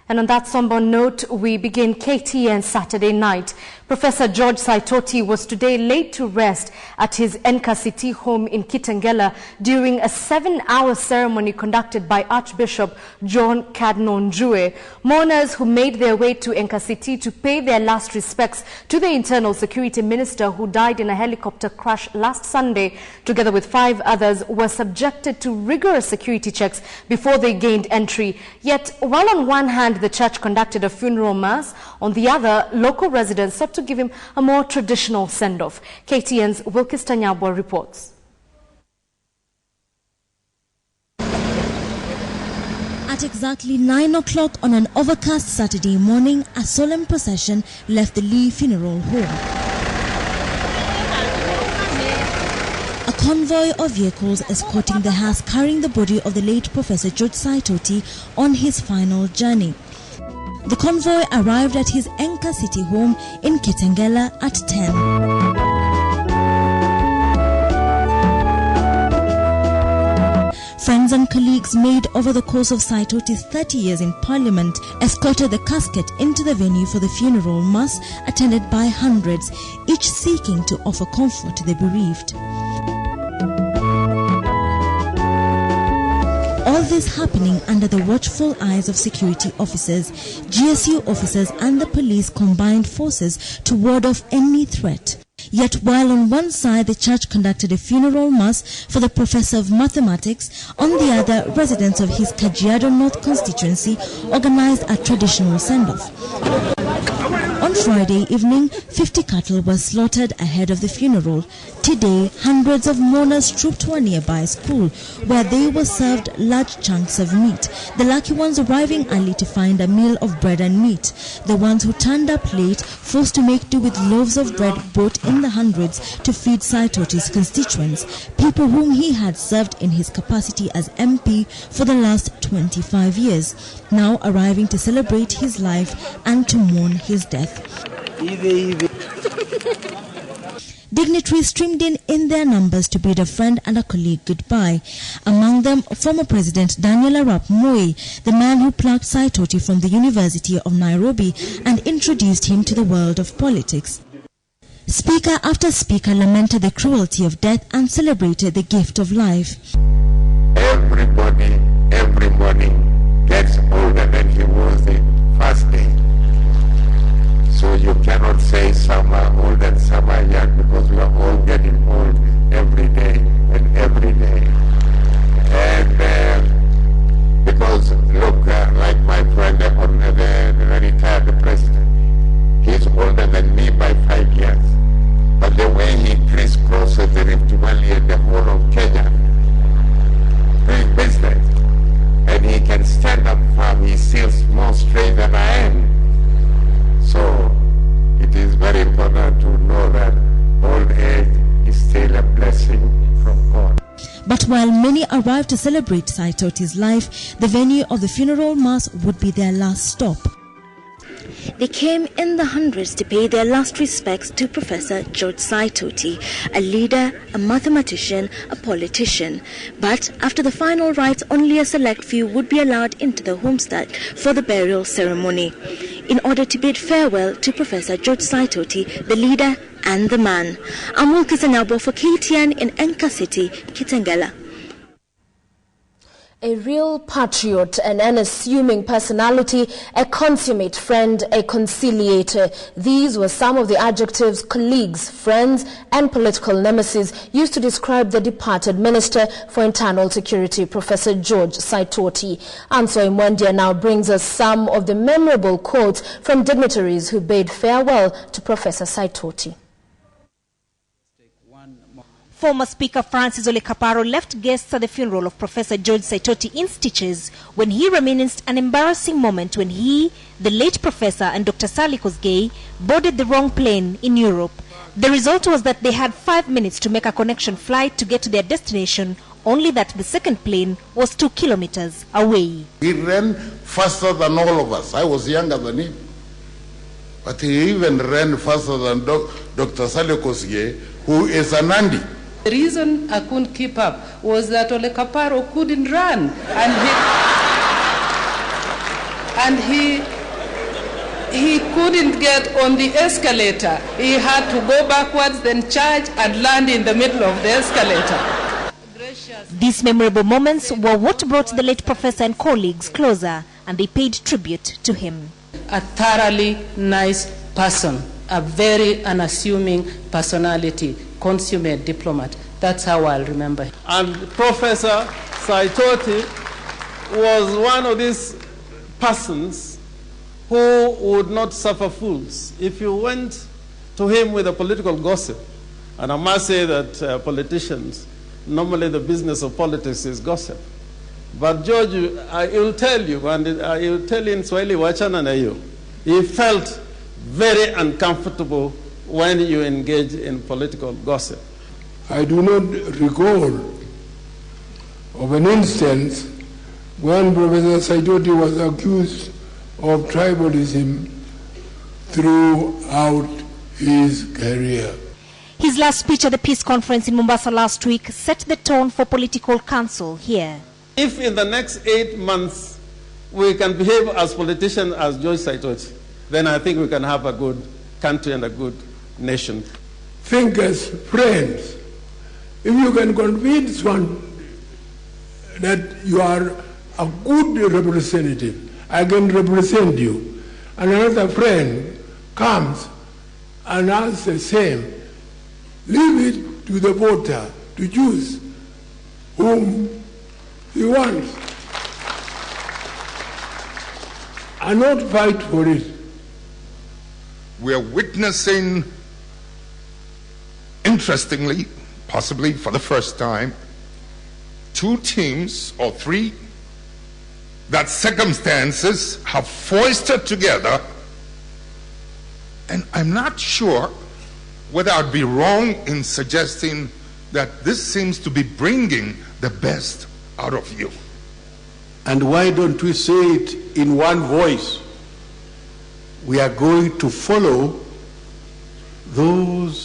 And on that somber note, we begin KTN Saturday night. Professor George Saitoti was today laid to rest at his Nkasiti home in Kitengela during a 7-hour ceremony conducted by Archbishop John Kadnonjue. Mourners who made their way to Nkasiti to pay their last respects to the Internal Security Minister who died in a helicopter crash last Sunday, together with 5 others, were subjected to rigorous security checks before they gained entry. Yet, while on one hand the church conducted a funeral mass, on the other, local residents sought to give him a more traditional send-off. KTN's Wilkis Tanyabwa reports. At exactly 9 o'clock on an overcast Saturday morning, a solemn procession left the Lee Funeral Home. A convoy of vehicles escorting the hearse carrying the body of the late Professor George Saitoti on his final journey. The convoy arrived at his Nkasiti home in Kitengela at 10. Friends and colleagues made over the course of Saitoti's 30 years in Parliament escorted the casket into the venue for the funeral mass, attended by hundreds, each seeking to offer comfort to the bereaved. All this happening under the watchful eyes of security officers. GSU officers and the police combined forces to ward off any threat. Yet while on one side the church conducted a funeral mass for the professor of mathematics, on the other residents of his Kajiado North constituency organized a traditional send-off. On Friday evening, 50 cattle were slaughtered ahead of the funeral. Today, hundreds of mourners trooped to a nearby school where they were served large chunks of meat, the lucky ones arriving early to find a meal of bread and meat. The ones who turned up late, forced to make do with loaves of bread bought in the hundreds to feed Saitoti's constituents, people whom he had served in his capacity as MP for the last 25 years, now arriving to celebrate his life and to mourn his death. Dignitaries streamed in their numbers to bid a friend and a colleague goodbye. Among them, former President Daniel Arap Moi, the man who plucked Saitoti from the University of Nairobi and introduced him to the world of politics. Speaker after speaker lamented the cruelty of death and celebrated the gift of life. Everybody gets older than he was the first day. So you cannot say some are old and some are young, because we are all getting old every day and every day. And because look, like my friend, the retired president, he's older than me by 5 years. But the way he crisscrosses the Rift Valley and the whole of Kenya, doing business, and he can stand up firm, he seems more straight than I am. So it is very important to know that old age is still a blessing from God. But while many arrived to celebrate Saitoti's life, the venue of the funeral mass would be their last stop. They came in the hundreds to pay their last respects to Professor George Saitoti, a leader, a mathematician, a politician. But after the final rites, only a select few would be allowed into the homestead for the burial ceremony, in order to bid farewell to Professor George Saitoti, the leader and the man. I'm Wilkis Tanyabwa for KTN in Nkasiti, Kitengela. A real patriot, an unassuming personality, a consummate friend, a conciliator. These were some of the adjectives colleagues, friends, and political nemesis used to describe the departed Minister for Internal Security, Professor George Saitoti. Anso Imwendia now brings us some of the memorable quotes from dignitaries who bade farewell to Professor Saitoti. Former Speaker Francis Ole Kaparo left guests at the funeral of Professor George Saitoti in stitches when he reminisced an embarrassing moment when he, the late professor, and Dr. Sally Kosgei boarded the wrong plane in Europe. The result was that they had 5 minutes to make a connection flight to get to their destination, only that the second plane was 2 kilometers away. He ran faster than all of us. I was younger than him. But he even ran faster than Dr. Sally Kosgei, who is a Nandi. The reason I couldn't keep up was that Ole Kaparo couldn't run, and and he couldn't get on the escalator. He had to go backwards, then charge and land in the middle of the escalator. These memorable moments were what brought the late professor and colleagues closer, and they paid tribute to him. A thoroughly nice person, a very unassuming personality, consummate diplomat. That's how I'll remember him. And Professor Saitoti was one of these persons who would not suffer fools. If you went to him with a political gossip, and I must say that politicians, normally the business of politics is gossip. But George, I will tell you, and I will tell you in Swahili, wachana na hiyo. He felt very uncomfortable when you engage in political gossip. I do not recall of an instance when Professor Saitoti was accused of tribalism throughout his career. His last speech at the peace conference in Mombasa last week set the tone for political counsel here. If in the next 8 months we can behave as politicians as George Saitoti, then I think we can have a good country and a good nation. Think as friends. If you can convince one that you are a good representative, I can represent you, and another friend comes and asks the same, leave it to the voter to choose whom he wants, and not fight for it. We are witnessing, interestingly, possibly for the first time, 2 teams or 3 that circumstances have foisted together, and I'm not sure whether I'd be wrong in suggesting that this seems to be bringing the best out of you. And why don't we say it in one voice? We are going to follow those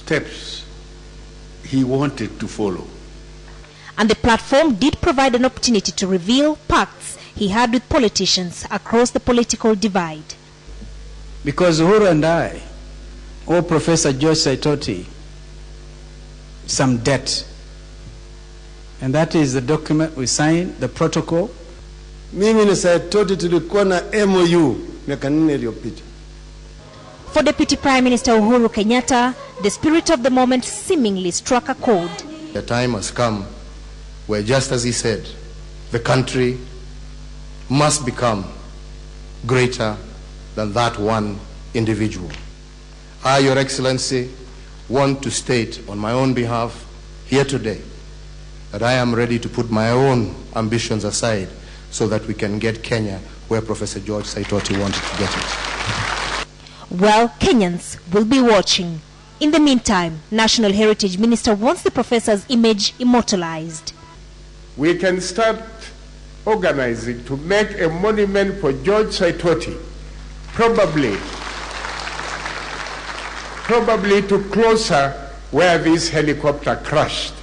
steps he wanted to follow. And the platform did provide an opportunity to reveal pacts he had with politicians across the political divide. Because Uhuru and I owe Professor George Saitoti some debt. And that is the document we signed, the protocol. Mimi na Saitoti tulikuwa na MOU miaka 4 iliyopita. For Deputy Prime Minister Uhuru Kenyatta, the spirit of the moment seemingly struck a chord. The time has come where, just as he said, the country must become greater than that one individual. I, Your Excellency, want to state on my own behalf here today that I am ready to put my own ambitions aside so that we can get Kenya where Professor George Saitoti wanted to get it. Well, Kenyans will be watching. In the meantime, National Heritage Minister wants the professor's image immortalized. We can start organizing to make a monument for George Saitoti, probably to closer where this helicopter crashed.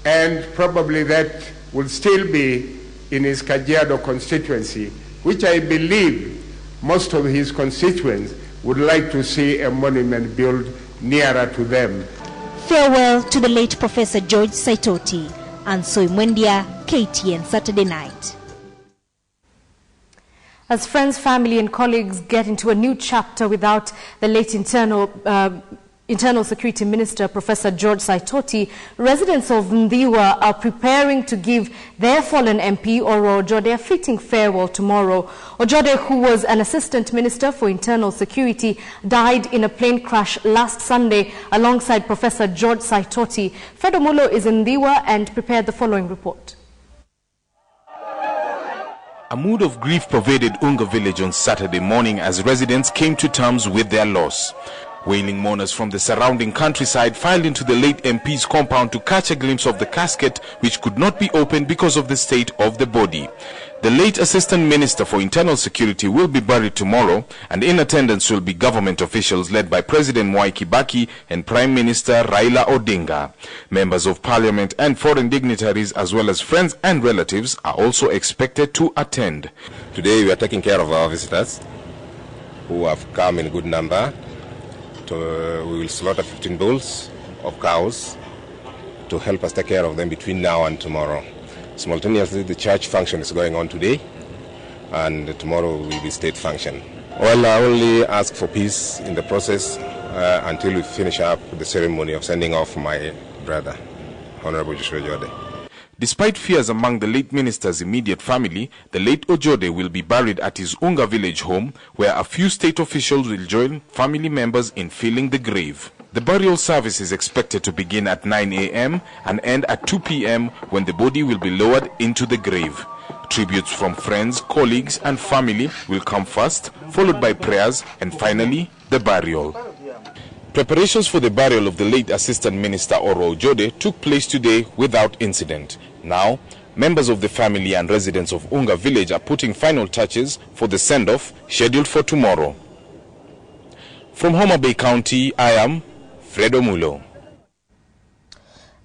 And probably that will still be in his Kajiado constituency, which I believe most of his constituents would like to see a monument built nearer to them. Farewell to the late Professor George Saitoti. And Soy Mwendia, KTN Saturday Night. As friends, family and colleagues get into a new chapter without the late Internal Security Minister, Professor George Saitoti, residents of Ndhiwa are preparing to give their fallen MP, Oro Ojode, a fitting farewell tomorrow. Ojode, who was an Assistant Minister for Internal Security, died in a plane crash last Sunday alongside Professor George Saitoti. Fred Omulo is in Ndhiwa and prepared the following report. A mood of grief pervaded Unga village on Saturday morning as residents came to terms with their loss. Wailing mourners from the surrounding countryside filed into the late MP's compound to catch a glimpse of the casket, which could not be opened because of the state of the body. The late Assistant Minister for Internal Security will be buried tomorrow, and in attendance will be government officials led by President Mwai Kibaki and Prime Minister Raila Odinga. Members of Parliament and foreign dignitaries as well as friends and relatives are also expected to attend. Today we are taking care of our visitors who have come in good number. We will slaughter 15 bulls of cows to help us take care of them between now and tomorrow. Simultaneously, the church function is going on today, and tomorrow will be state function. Well, I only ask for peace in the process until we finish up the ceremony of sending off my brother, Honorable Joshua Ojode. Despite fears among the late minister's immediate family, the late Ojode will be buried at his Unga village home, where a few state officials will join family members in filling the grave. The burial service is expected to begin at 9 a.m. and end at 2 p.m. when the body will be lowered into the grave. Tributes from friends, colleagues and family will come first, followed by prayers and finally the burial. Preparations for the burial of the late Assistant Minister Oro Ojode took place today without incident. Now, members of the family and residents of Unga village are putting final touches for the send-off scheduled for tomorrow. From Homa Bay County, I am Fredo Mulo.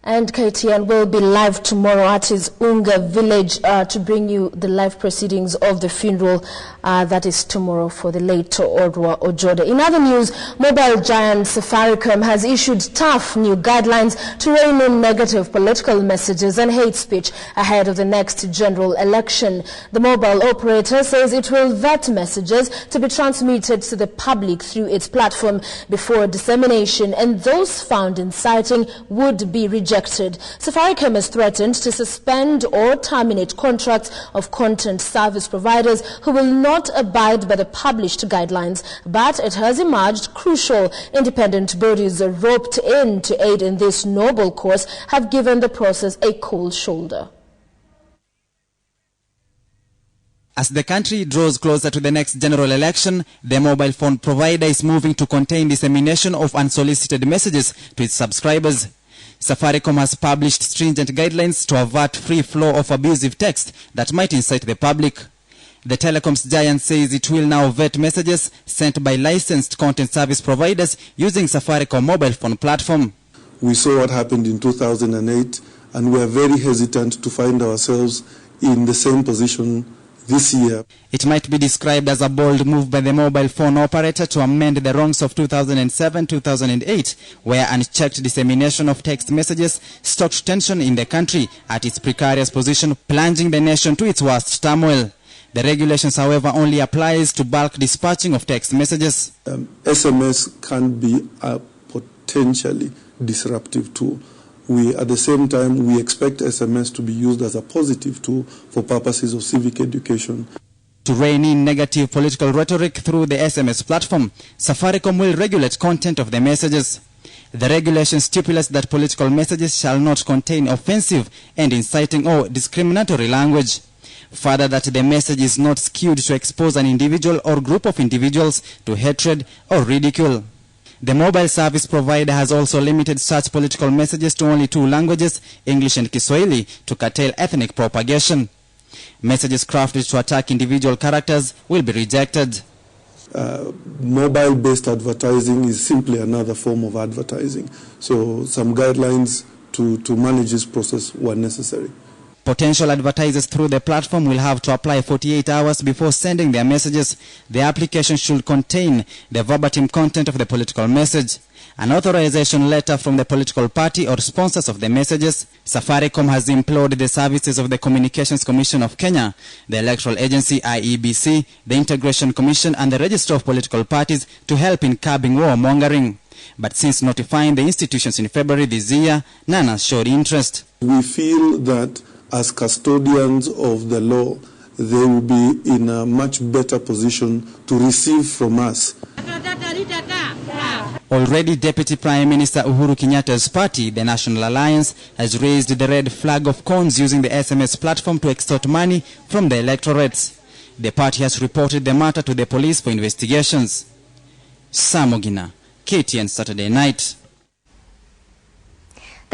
And KTN will be live tomorrow at his Unga village to bring you the live proceedings of the funeral that is tomorrow for the late Orwa Ojode. In other news, mobile giant Safaricom has issued tough new guidelines to rein in negative political messages and hate speech ahead of the next general election. The mobile operator says it will vet messages to be transmitted to the public through its platform before dissemination, and those found inciting would be rejected. Safaricom has threatened to suspend or terminate contracts of content service providers who will not abide by the published guidelines, but it has emerged crucial independent bodies roped in to aid in this noble cause have given the process a cold shoulder. As the country draws closer to the next general election, the mobile phone provider is moving to contain dissemination of unsolicited messages to its subscribers. Safaricom has published stringent guidelines to avert free flow of abusive text that might incite the public. The telecoms giant says it will now vet messages sent by licensed content service providers using Safaricom mobile phone platform. We saw what happened in 2008, and we are very hesitant to find ourselves in the same position this year. It might be described as a bold move by the mobile phone operator to amend the wrongs of 2007-2008, where unchecked dissemination of text messages stoked tension in the country at its precarious position, plunging the nation to its worst turmoil. The regulations, however, only applies to bulk dispatching of text messages. SMS can be a potentially disruptive tool. At the same time, we expect SMS to be used as a positive tool for purposes of civic education. To rein in negative political rhetoric through the SMS platform, Safaricom will regulate content of the messages. The regulation stipulates that political messages shall not contain offensive and inciting or discriminatory language. Further, that the message is not skewed to expose an individual or group of individuals to hatred or ridicule. The mobile service provider has also limited such political messages to only 2 languages, English and Kiswahili, to curtail ethnic propagation. Messages crafted to attack individual characters will be rejected. Mobile-based advertising is simply another form of advertising. So some guidelines to manage this process were necessary. Potential advertisers through the platform will have to apply 48 hours before sending their messages. The application should contain the verbatim content of the political message, an authorization letter from the political party or sponsors of the messages. Safaricom has implored the services of the Communications Commission of Kenya, the Electoral Agency IEBC, the Integration Commission and the Register of Political Parties to help in curbing warmongering. But since notifying the institutions in February this year, none has showed interest. We feel that as custodians of the law, they will be in a much better position to receive from us. Already Deputy Prime Minister Uhuru Kenyatta's party, the National Alliance, has raised the red flag of cons using the SMS platform to extort money from the electorates. The party has reported the matter to the police for investigations. Sam Ogina, KTN Saturday Night.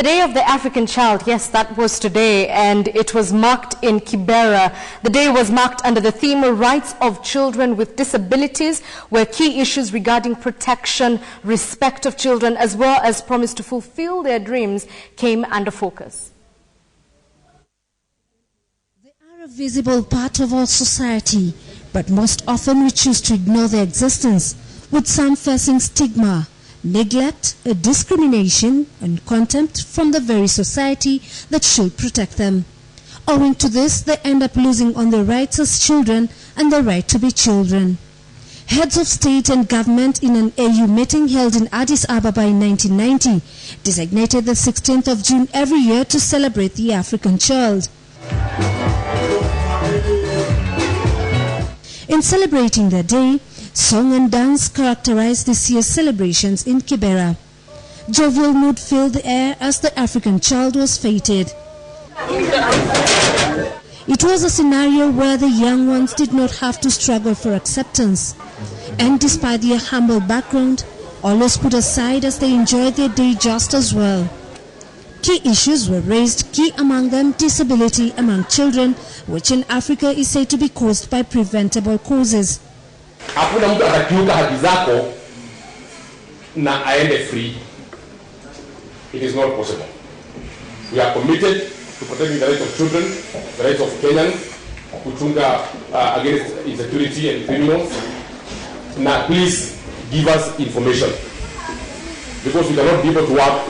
The Day of the African Child, yes, that was today, and it was marked in Kibera. The day was marked under the theme Rights of Children with Disabilities, where key issues regarding protection, respect of children, as well as promise to fulfill their dreams came under focus. They are a visible part of our society, but most often we choose to ignore their existence, with some facing stigma, neglect, discrimination and contempt from the very society that should protect them. Owing to this, they end up losing on their rights as children and the right to be children. Heads of state and government in an AU meeting held in Addis Ababa in 1990 designated the 16th of June every year to celebrate the African child. In celebrating their day, song and dance characterized this year's celebrations in Kibera. Jovial mood filled the air as the African child was feted. It was a scenario where the young ones did not have to struggle for acceptance. And despite their humble background, all was put aside as they enjoyed their day just as well. Key issues were raised, key among them disability among children, which in Africa is said to be caused by preventable causes. Hakuna mtu atakiuka haki zako na aende free. It is not possible. We are committed to protecting the rights of children, the rights of Kenyans, kuchunga against insecurity and criminals. Now please give us information, because we cannot be able to work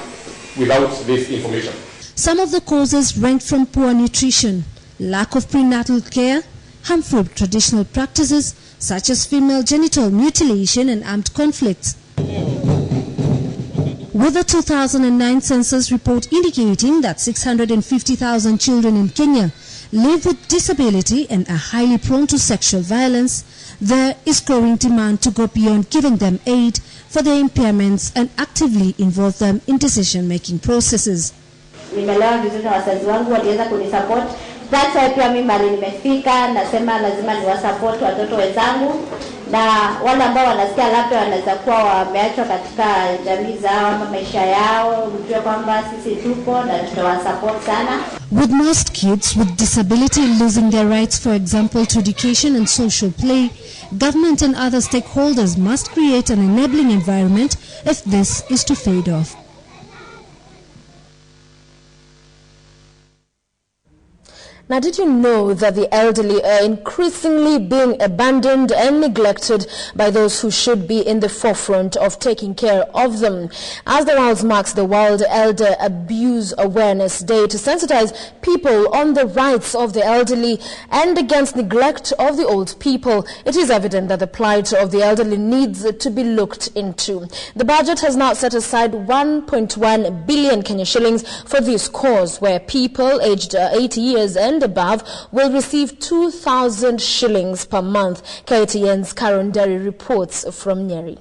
without this information. Some of the causes range from poor nutrition, lack of prenatal care, harmful traditional practices such as female genital mutilation and armed conflicts. With the 2009 census report indicating that 650,000 children in Kenya live with disability and are highly prone to sexual violence, there is growing demand to go beyond giving them aid for their impairments and actively involve them in decision-making processes. Nimelewa vizuri na wazazi wangu waliweza kunisupport. That's why pia mimi mali nimefika, nasema lazima niwasupport watoto wenzangu na wale ambao wanasikia labda wanaweza kuwa wameachwa katika jamii zao ama maisha yao, mjue kwamba sisi tupo na tutawasupport sana. With most kids with disability losing their rights, for example, to education and social play, government and other stakeholders must create an enabling environment if this is to fade off. Now, did you know that the elderly are increasingly being abandoned and neglected by those who should be in the forefront of taking care of them? As the world marks the World Elder Abuse Awareness Day to sensitize people on the rights of the elderly and against neglect of the old people, it is evident that the plight of the elderly needs to be looked into. The budget has now set aside 1.1 billion Kenya shillings for this cause, where people aged 80 years and above will receive 2,000 shillings per month. KTN's Karen Derry reports from Nyeri.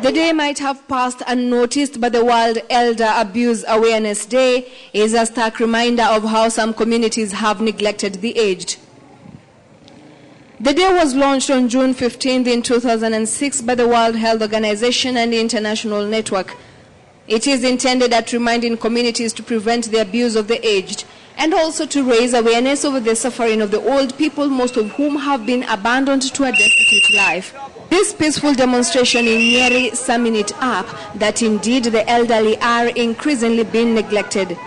The day might have passed unnoticed, but the World Elder Abuse Awareness Day is a stark reminder of how some communities have neglected the aged. The day was launched on June 15th in 2006 by the World Health Organization and the International Network. It is intended at reminding communities to prevent the abuse of the aged and also to raise awareness over the suffering of the old people, most of whom have been abandoned to a destitute life. This peaceful demonstration in Nyeri summing it up that indeed the elderly are increasingly being neglected.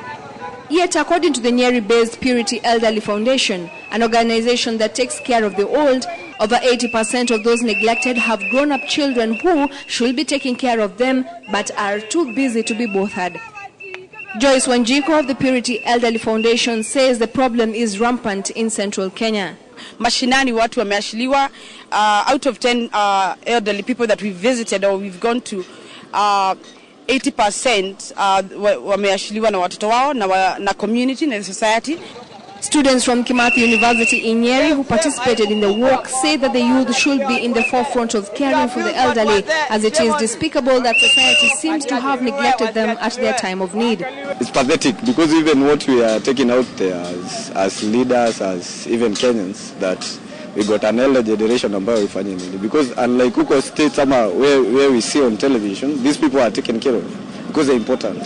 Yet, according to the Nyeri-based Purity Elderly Foundation, an organization that takes care of the old, over 80% of those neglected have grown-up children who should be taking care of them but are too busy to be bothered. Joyce Wanjiko of the Purity Elderly Foundation says the problem is rampant in central Kenya. Mashinani watu wameashiliwa. Out of 10 elderly people that we've visited or we've gone to, 80% wameashiliwa na watoto wao na community na society. Students from Kimathi University in Nyeri who participated in the walk say that the youth should be in the forefront of caring for the elderly, as it is despicable that society seems to have neglected them at their time of need. It's pathetic, because even what we are taking out there as leaders, as even Kenyans, that we got an elder generation ambayo ifanye nini, because unlike huko states ama where we see on television, these people are taken care of because they're important.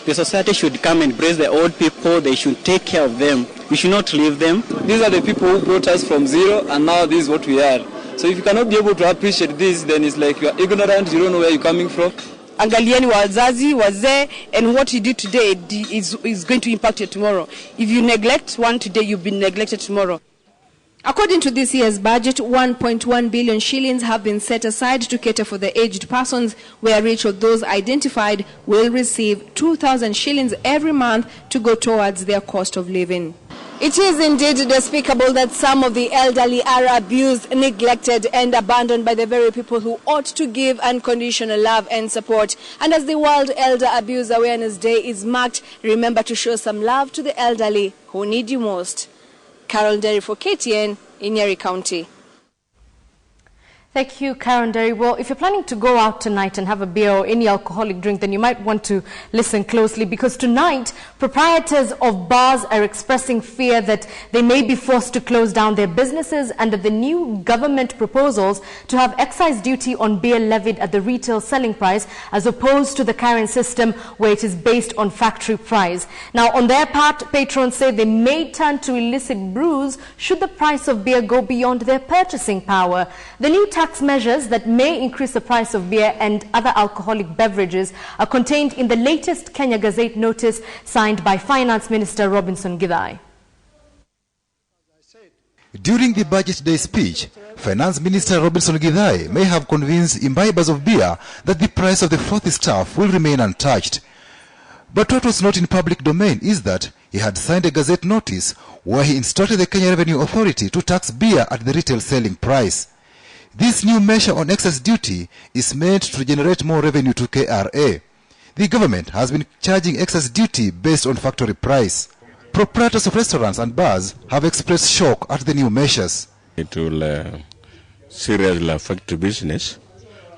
The society should come and embrace the old people. They should take care of them. We should not leave them. These are the people who brought us from zero, and now this is what we are. So if you cannot be able to appreciate this, then it's like you are ignorant, you don't know where you're coming from. Angalieni wazazi, wazee, and what you do today is going to impact you tomorrow. If you neglect one today, you've been neglected tomorrow. According to this year's budget, 1.1 billion shillings have been set aside to cater for the aged persons, where each of those identified will receive 2,000 shillings every month to go towards their cost of living. It is indeed despicable that some of the elderly are abused, neglected, and abandoned by the very people who ought to give unconditional love and support. And as the World Elder Abuse Awareness Day is marked, remember to show some love to the elderly who need you most. Carol Derry for KTN in Nyeri County. Thank you, Karen Derry. Well, if you're planning to go out tonight and have a beer or any alcoholic drink, then you might want to listen closely, because tonight, proprietors of bars are expressing fear that they may be forced to close down their businesses under the new government proposals to have excise duty on beer levied at the retail selling price, as opposed to the current system where it is based on factory price. Now, on their part, patrons say they may turn to illicit brews should the price of beer go beyond their purchasing power. The new tax measures that may increase the price of beer and other alcoholic beverages are contained in the latest Kenya Gazette notice signed by Finance Minister Robinson Githai. During the Budget Day speech, Finance Minister Robinson Githai may have convinced imbibers of beer that the price of the frothy stuff will remain untouched. But what was not in public domain is that he had signed a Gazette notice where he instructed the Kenya Revenue Authority to tax beer at the retail selling price. This new measure on excess duty is meant to generate more revenue to KRA. The government has been charging excess duty based on factory price. Proprietors of restaurants and bars have expressed shock at the new measures. It will seriously affect the business.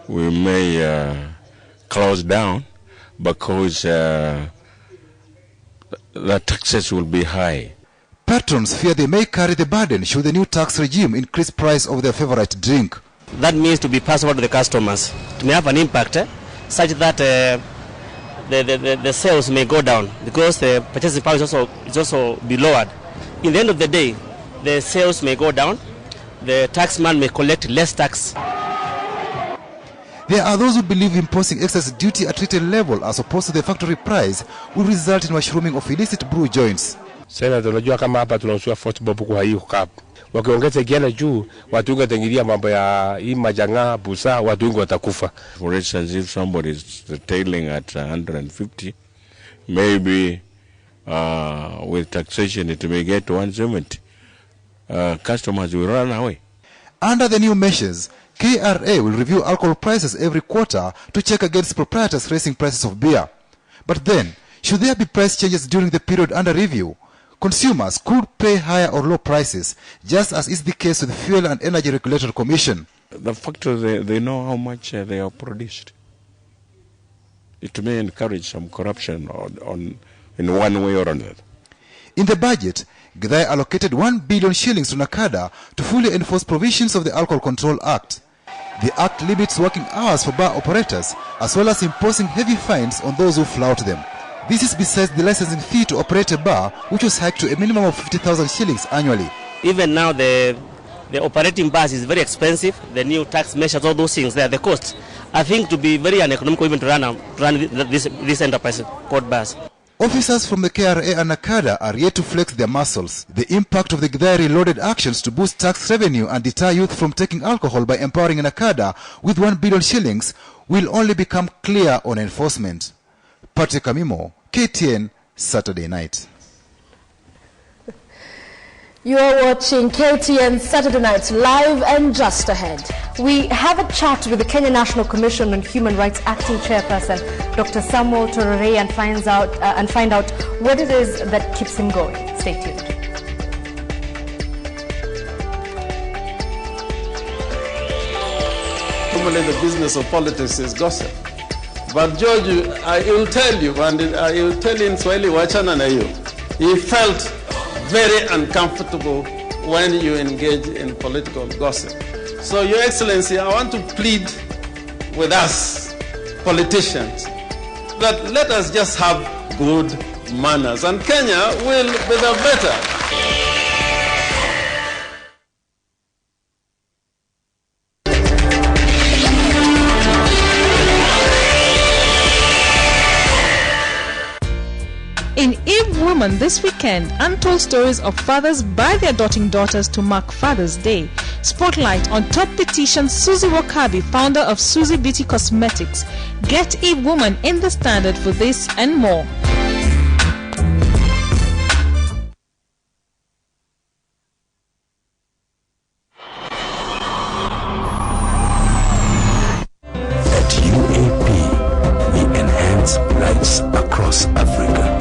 We may close down because the taxes will be high. Patrons fear they may carry the burden should the new tax regime increase price of their favorite drink. That means to be passed on to the customers. It may have an impact such that the sales may go down because the purchasing power is also be lowered. In the end of the day, the sales may go down. The taxman may collect less tax. There are those who believe imposing excess duty at retail level as opposed to the factory price will result in mushrooming of illicit brew joints. Sasa tunajua kama hapa tunausua football kwa hiyo cup. Wakiongeza ikienda juu, watu wengi wataingilia mambo ya hii majanga, busa, watu wengi watakufa. For instance, if somebody is retailing at 150, maybe with taxation it may get to 170. Customers will run away. Under the new measures, KRA will review alcohol prices every quarter to check against proprietors raising prices of beer. But then, should there be price changes during the period under review, consumers could pay higher or low prices, just as is the case with the Fuel and Energy Regulatory Commission. The factories, they know how much they have produced. It may encourage some corruption in one way or another. In the budget, Githai allocated 1 billion shillings to NACADA to fully enforce provisions of the Alcohol Control Act. The Act limits working hours for bar operators, as well as imposing heavy fines on those who flout them. This is besides the licensing fee to operate a bar, which was hiked to a minimum of 50,000 shillings annually. Even now, the operating bars is very expensive. The new tax measures, all those things, the cost. I think to be very uneconomical even to run this enterprise called bars. Officers from the KRA and NACADA are yet to flex their muscles. The impact of the Githai reloaded actions to boost tax revenue and deter youth from taking alcohol by empowering NACADA with 1 billion shillings will only become clear on enforcement. Patrick Amimo, KTN, Saturday Night. You are watching KTN Saturday Night live, and just ahead, we have a chat with the Kenya National Commission on Human Rights Acting Chairperson, Dr. Samuel Tororei, and find out what it is that keeps him going. Stay tuned. Normally the business of politics is gossip. But George, I will tell you, and I will tell in Swahili, wachana na hiyo. He felt very uncomfortable when you engage in political gossip. So, Your Excellency, I want to plead with us, politicians, that let us just have good manners, and Kenya will be the better. In Eve Women this weekend, untold stories of fathers buy their doting daughters to mark Father's Day. Spotlight on top beautician Susie Wakabi, founder of Susie Beauty Cosmetics. Get Eve Woman in the Standard for this and more. At UAP, we enhance lives across Africa.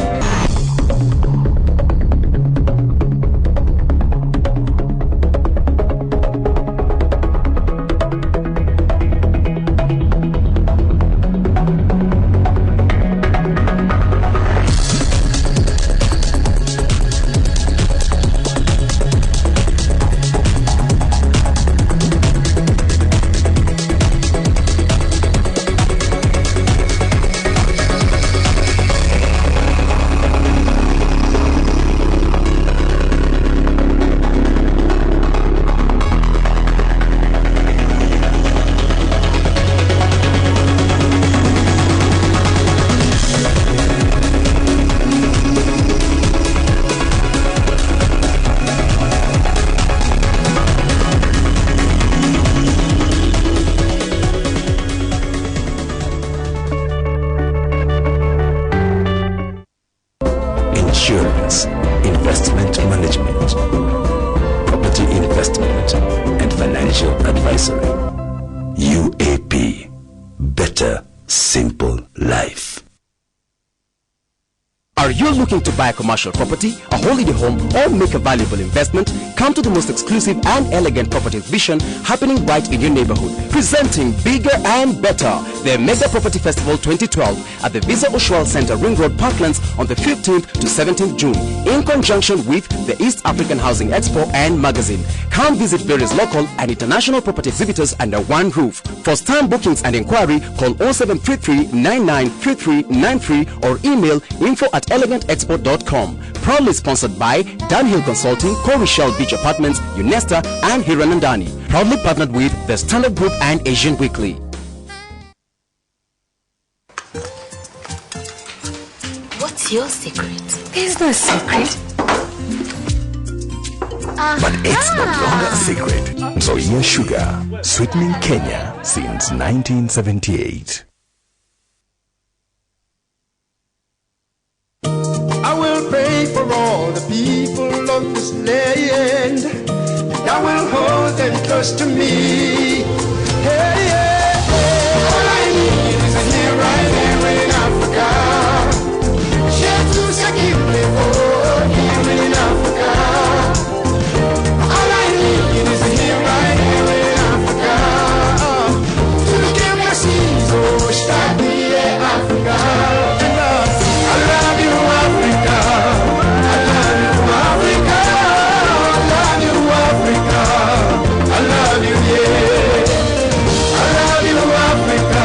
Insurance, investment management, property investment, and financial advisory. UAP, better, simple life. Are you looking to buy a commercial property, a holiday home, or make a valuable investment? Come to the most exclusive and elegant property exhibition happening right in your neighborhood. Presenting bigger and better, the Mega Property Festival 2012 at the Visa Oshwal Center, Ring Road, Parklands on the 15th to 17th June in conjunction with the East African Housing Expo and Magazine. Come visit various local and international property exhibitors under one roof. For stand bookings and inquiry, call 0733 993393 or email info@elegantexpo.com. Proudly sponsored by Dunhill Consulting, Corishell Beach Apartments, UNESTA, and Hiranandani. Proudly partnered with the Standard Group and Asian Weekly. What's your secret? There's no secret. But it's no longer a secret. Zoya Sugar, sweetening Kenya since 1978. I will pray for all the people of this land, and I will hold them close to me. Hey, yeah, yeah. All I need is a here right here in Africa. Share to Sakimle, oh, here in Africa. All I need is a here right here in Africa. To give my seas, oh, start me, Africa. I love you, Africa. I love you, Africa. I love you, yeah. I love you, Africa.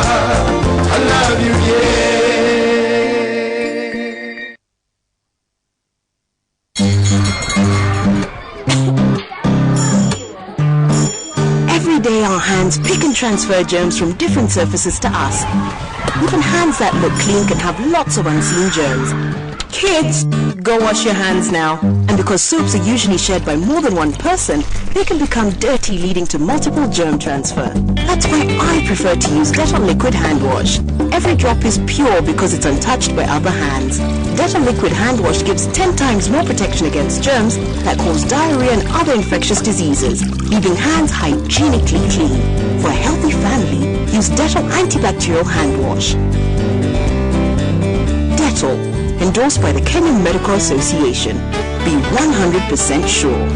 I love you, yeah. Every day our hands pick and transfer germs from different surfaces to us. Even hands that look clean can have lots of unseen germs. Kids, go wash your hands now. And because soaps are usually shared by more than one person, they can become dirty, leading to multiple germ transfer. That's why I prefer to use Dettol Liquid Hand Wash. Every drop is pure because it's untouched by other hands. Dettol Liquid Hand Wash gives 10 times more protection against germs that cause diarrhea and other infectious diseases, leaving hands hygienically clean. For a healthy family, use Dettol Antibacterial Hand Wash. Dettol, endorsed by the Kenyan Medical Association. Be 100% sure.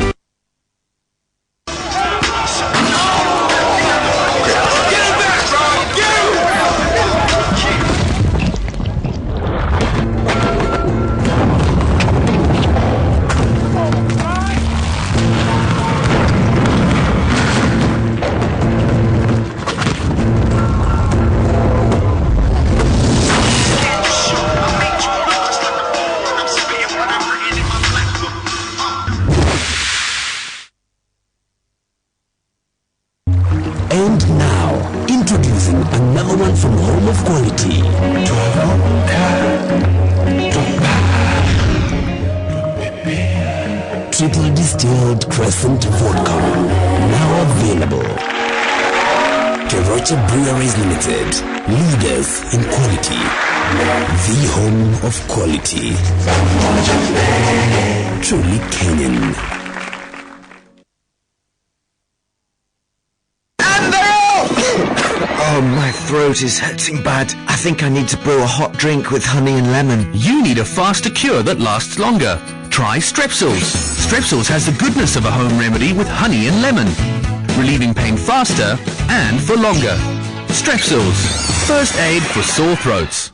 Triple Distilled Crescent Vodka. Now available. Keroche Breweries Limited. Leaders in quality. The home of quality. Truly Kenyan. Oh, my throat is hurting bad. I think I need to brew a hot drink with honey and lemon. You need a faster cure that lasts longer. Try Strepsils. Strepsils has the goodness of a home remedy with honey and lemon, relieving pain faster and for longer. Strepsils, first aid for sore throats.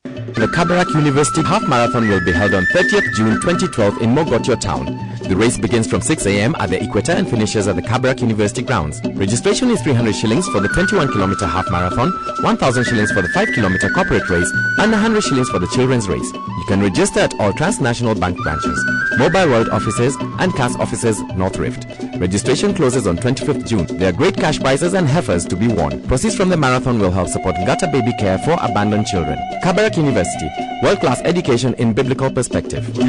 The Kabarak University Half Marathon will be held on 30th June 2012 in Mogotio town. The race begins from 6 a.m. at the Equator and finishes at the Kabarak University grounds. Registration is 300 shillings for the 21-kilometer half marathon, 1,000 shillings for the 5-kilometer corporate race, and 100 shillings for the children's race. You can register at all Transnational Bank branches, Mobile World offices, and CAS offices North Rift. Registration closes on 25th June. There are great cash prizes and heifers to be won. Proceeds from the marathon will help support Ngata Baby Care for abandoned children. Kabarak University, world-class education in biblical perspective. Does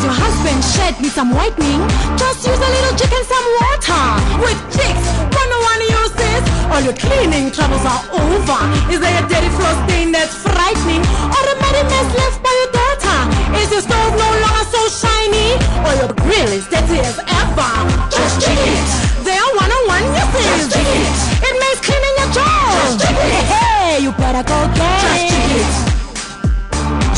your husband shed me some whitening? Just use a little Jik and some water. With Jik's 101 uses, all your cleaning troubles are over. Is there a dirty floor stain that's frightening? Or a muddy mess left by your daughter? Is your stove no longer so shiny? Or your grill is dirty as ever? Just Jik it. There are 101 uses. Just Jik it. It makes cleaning a chore. Just Jik it. Hey, you better go get Just Jik it.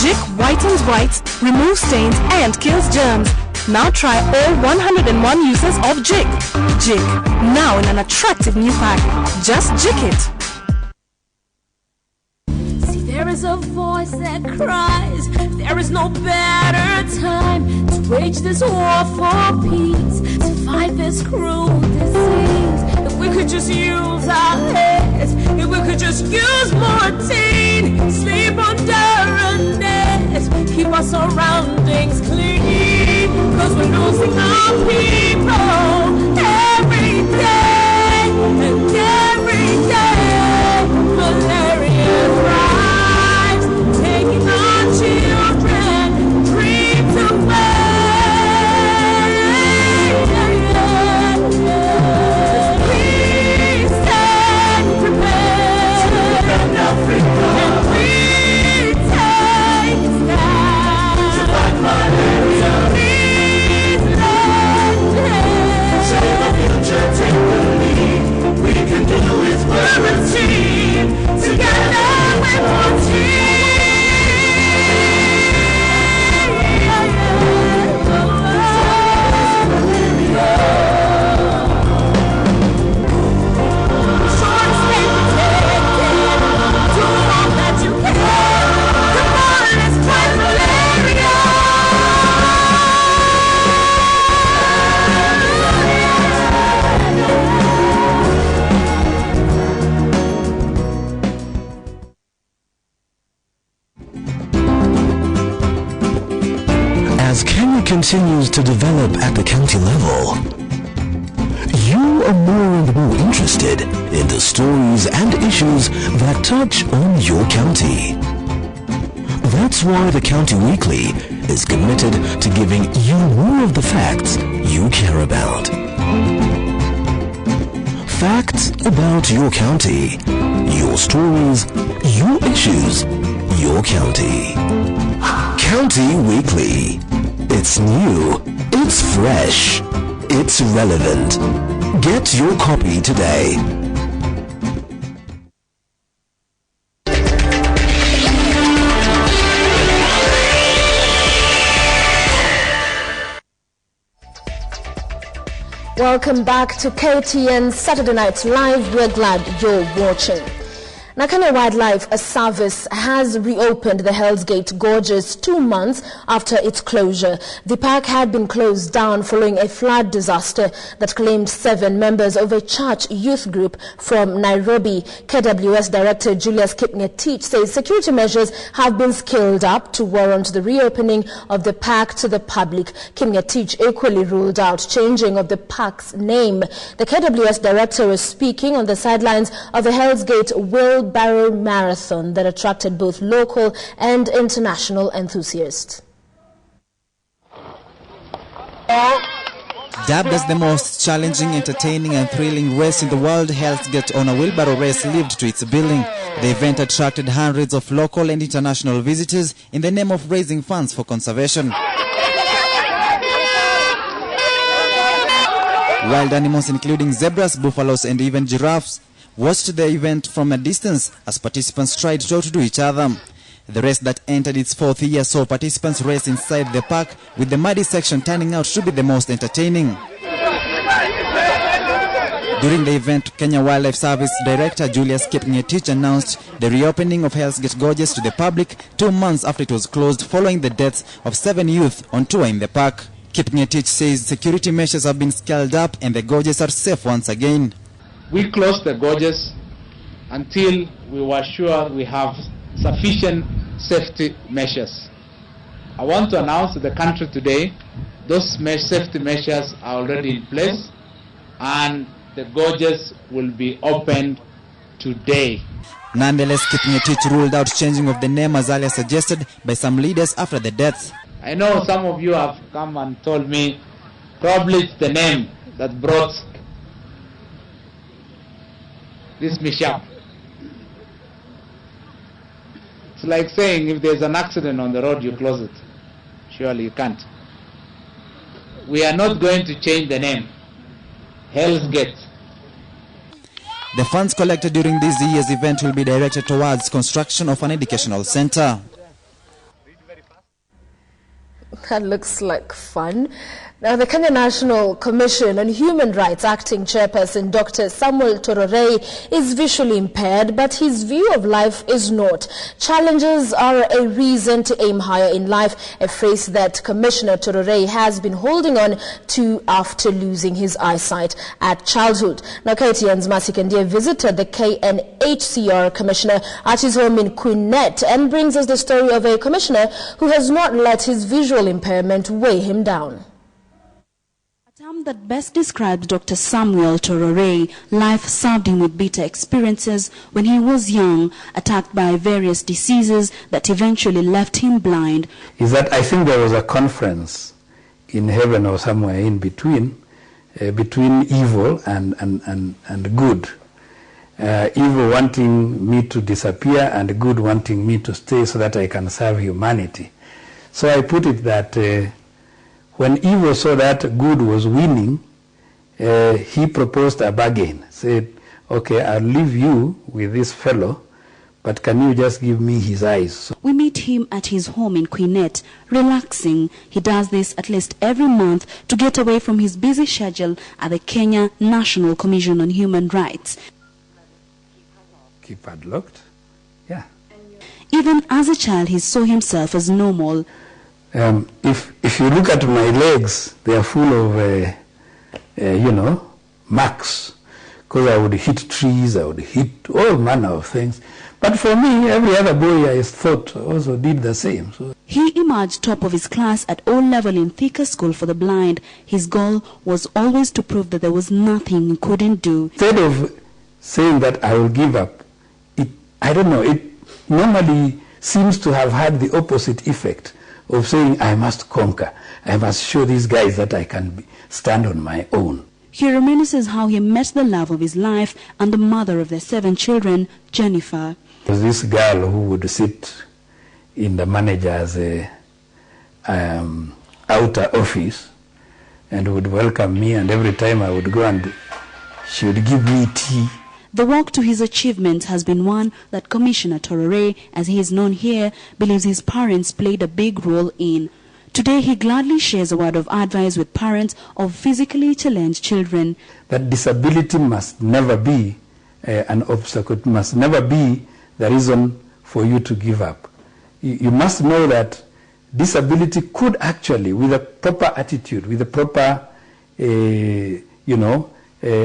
Jik whitens whites, removes stains, and kills germs. Now try all 101 uses of Jik. Jik, now in an attractive new pack. Just Jik it. See, there is a voice that cries, there is no better time to wage this war for peace, to fight this cruel disease. If we could just use our heads, if we could just use morphine, sleep under a net, keep our surroundings clean, cause we're losing our people every day, and every day malaria thrives, taking our children dreams away. Continues to develop at the county level, you are more and more interested in the stories and issues that touch on your county. That's why the County Weekly is committed to giving you more of the facts you care about. Facts about your county, your stories, your issues, your county. County Weekly. It's new, it's fresh, it's relevant. Get your copy today. Welcome back to KTN Saturday Night Live. We're glad you're watching. Now, Kenya Wildlife Service has reopened the Hell's Gate Gorges 2 months after its closure. The park had been closed down following a flood disaster that claimed 7 members of a church youth group from Nairobi. KWS Director Julius Kipngetich says security measures have been scaled up to warrant the reopening of the park to the public. Kipngetich equally ruled out changing of the park's name. The KWS Director was speaking on the sidelines of the Hell's Gate World wheelbarrow marathon that attracted both local and international enthusiasts. Dubbed as the most challenging, entertaining and thrilling race in the world, Hell's Gate on a wheelbarrow race lived to its billing. The event attracted hundreds of local and international visitors in the name of raising funds for conservation. Wild animals including zebras, buffaloes and even giraffes watched the event from a distance as participants tried to outdo each other. The race that entered its 4th year saw participants race inside the park, with the muddy section turning out to be the most entertaining. During the event, Kenya Wildlife Service Director Julius Kipngetich announced the reopening of Hell's Gate Gorges to the public 2 months after it was closed following the deaths of 7 youth on tour in the park. Kipngetich says security measures have been scaled up and the gorges are safe once again. We closed the gorges until we were sure we have sufficient safety measures. I want to announce to the country today those safety measures are already in place and the gorges will be opened today. Nonetheless, Kipngetich ruled out changing of the name as earlier suggested by some leaders after the deaths. I know some of you have come and told me probably it's the name that brought this mishap. It's like saying if there's an accident on the road, you close it. Surely you can't. We are not going to change the name. Hell's Gate. The funds collected during this year's event will be directed towards construction of an educational center. That looks like fun. Now, the Kenya National Commission on Human Rights acting chairperson Dr. Samuel Tororei is visually impaired, but his view of life is not. Challenges are a reason to aim higher in life, a phrase that Commissioner Tororei has been holding on to after losing his eyesight at childhood. Now, KTN's Masi Kandia visited the KNHCR Commissioner at his home in Queenette and brings us the story of a commissioner who has not let his visual impairment weigh him down. Term that best describes Dr. Samuel Tororei. Life served him with bitter experiences when he was young, attacked by various diseases that eventually left him blind. Is that I think there was a conference in heaven or somewhere in between, between evil and good. Evil wanting me to disappear and good wanting me to stay so that I can serve humanity. So I put it that when evil saw that good was winning, he proposed a bargain. Said, okay, I'll leave you with this fellow, but can you just give me his eyes? We meet him at his home in Queenette, relaxing. He does this at least every month to get away from his busy schedule at the Kenya National Commission on Human Rights. Keep padlocked? Yeah. Even as a child, he saw himself as normal. If you look at my legs, they are full of, marks. Because I would hit trees, I would hit all manner of things. But for me, every other boy I thought also did the same. So he emerged top of his class at O-level in Thika School for the Blind. His goal was always to prove that there was nothing he couldn't do. Instead of saying that I will give up, it normally seems to have had the opposite effect of saying I must conquer. I must show these guys that I can stand on my own. He reminisces how he met the love of his life and the mother of their 7 children, Jennifer. There was this girl who would sit in the manager's outer office and would welcome me, and every time I would go and she would give me tea. The walk to his achievements has been one that Commissioner Tororei, as he is known here, believes his parents played a big role in. Today, he gladly shares a word of advice with parents of physically challenged children. That disability must never be an obstacle. It must never be the reason for you to give up. You must know that disability could actually, with a proper attitude, with a proper,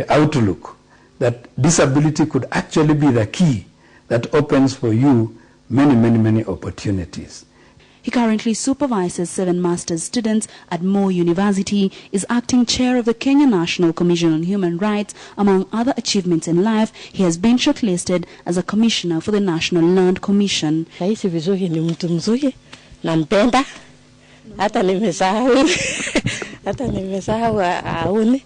outlook, that disability could actually be the key that opens for you many, many, many opportunities. He currently supervises 7 master's students at Moore University, is acting chair of the Kenya National Commission on Human Rights. Among other achievements in life, he has been shortlisted as a commissioner for the National Land Commission. Naishi vizuri, ni mtu mzuri, nampenda, hata nimesahau auni.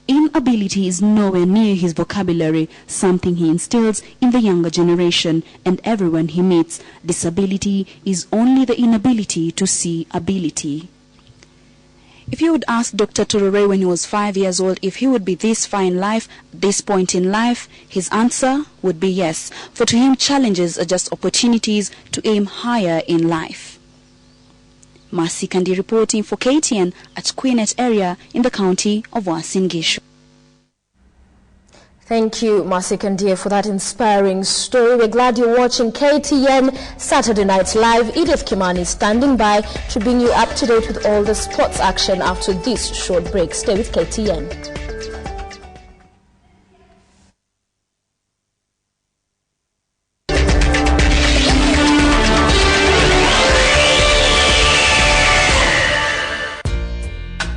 Inability is nowhere near his vocabulary, something he instills in the younger generation and everyone he meets. Disability is only the inability to see ability. If you would ask Dr. Turore when he was 5 years old if he would be this far in life, this point in life, his answer would be yes. For to him, challenges are just opportunities to aim higher in life. Mercy Kandi reporting for KTN at Queenet area in the county of Uasin Gishu. Thank you, Mercy Kandi, for that inspiring story. We're glad you're watching KTN Saturday Night Live. Edith Kimani standing by to bring you up to date with all the sports action after this short break. Stay with KTN.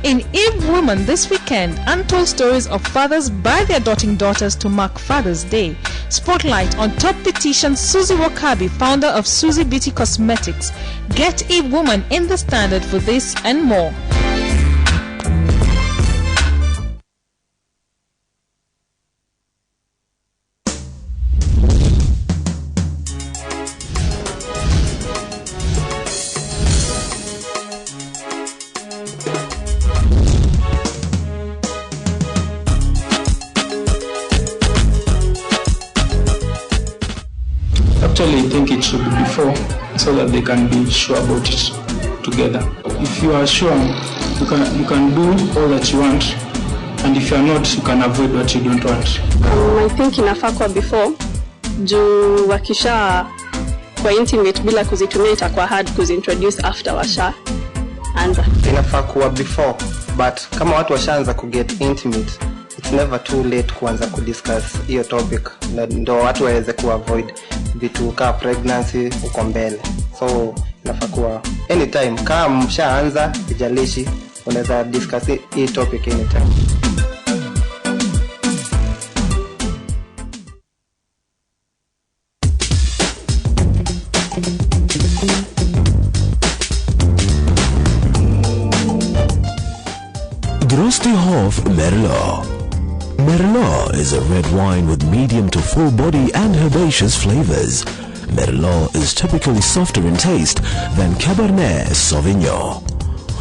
In Eve Women this weekend, untold stories of fathers buy their doting daughters to mark Father's Day. Spotlight on top beautician Susie Wakabi, founder of Susie Beauty Cosmetics. Get Eve Woman in the Standard for this and more. Actually, I think it should be before so that they can be sure about it together. If you are sure, you can do all that you want, and if you are not, you can avoid what you don't want. I think inafaa kwa before juu wakisha kwa intimate bila kuzitumia itakuwa hard kuzintroduce after washa anza. Inafaa kuwa before, but kama watu washaanza kuget intimate, it's never too late kuanza kudiscuss hiyo topic, ndo watu waweze kuavoid vitu kama pregnancy uko mbele. So inafaa kuwa anytime kama mshaanza ijalishi unaweza discuss hii topic anytime. Drosti Hof Merlot. Merlot is a red wine with medium to full body and herbaceous flavors. Merlot is typically softer in taste than Cabernet Sauvignon.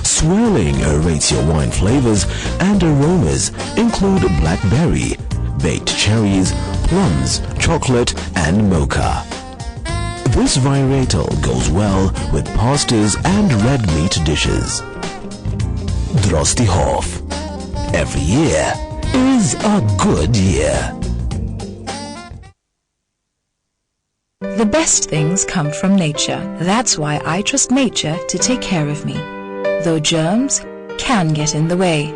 Swirling aerates your wine flavors and aromas include blackberry, baked cherries, plums, chocolate and mocha. This varietal goes well with pastas and red meat dishes. Drosti Hof. Every year is a good year. The best things come from nature. That's why I trust nature to take care of me, though germs can get in the way.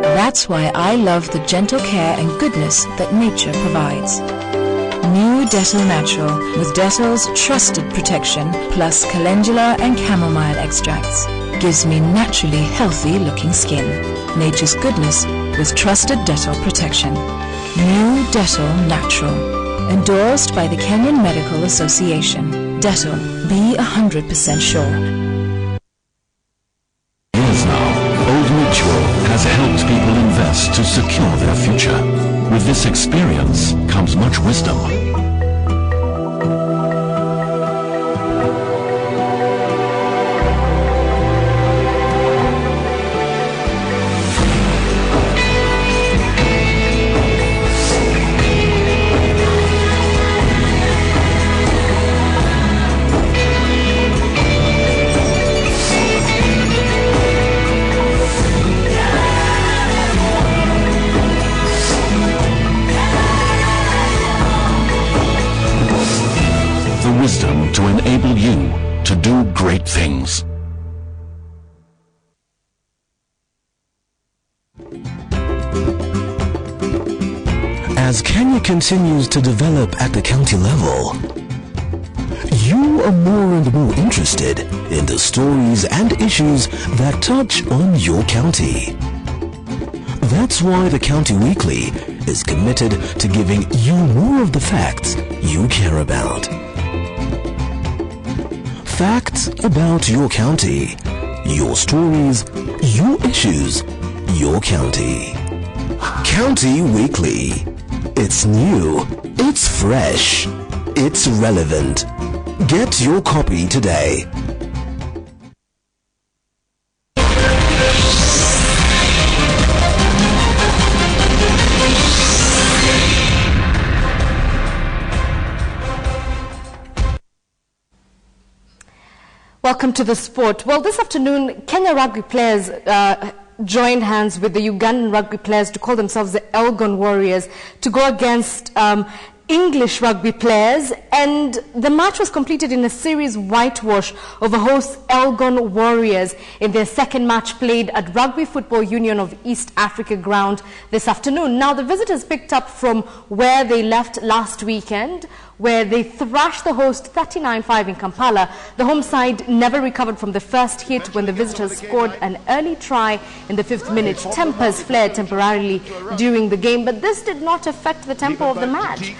That's why I love the gentle care and goodness that nature provides. New Dettol Natural with Dettol's trusted protection plus calendula and chamomile extracts gives me naturally healthy looking skin. Nature's goodness with trusted Dettol protection. New Dettol Natural. Endorsed by the Kenyan Medical Association. Dettol. Be 100% sure. Years now, Old Mutual has helped people invest to secure their future. With this experience comes much wisdom. Wisdom to enable you to do great things. As Kenya continues to develop at the county level, You are more and more interested in the stories and issues that touch on your county. That's why the County Weekly is committed to giving you more of the facts you care about. Facts about your county, your stories, your issues, your county. County Weekly. It's new, it's fresh, it's relevant. Get your copy today. Welcome to the sport. Well, this afternoon, Kenya rugby players joined hands with the Ugandan rugby players to call themselves the Elgon Warriors to go against English rugby players, and the match was completed in a series whitewash over host Elgon Warriors in their second match played at Rugby Football Union of East Africa ground this afternoon. Now, the visitors picked up from where they left last weekend, where they thrashed the host 39-5 in Kampala. The home side never recovered from the first hit when the visitors scored an early try in the 5th minute. Tempers flared temporarily during the game, but this did not affect the tempo of the match.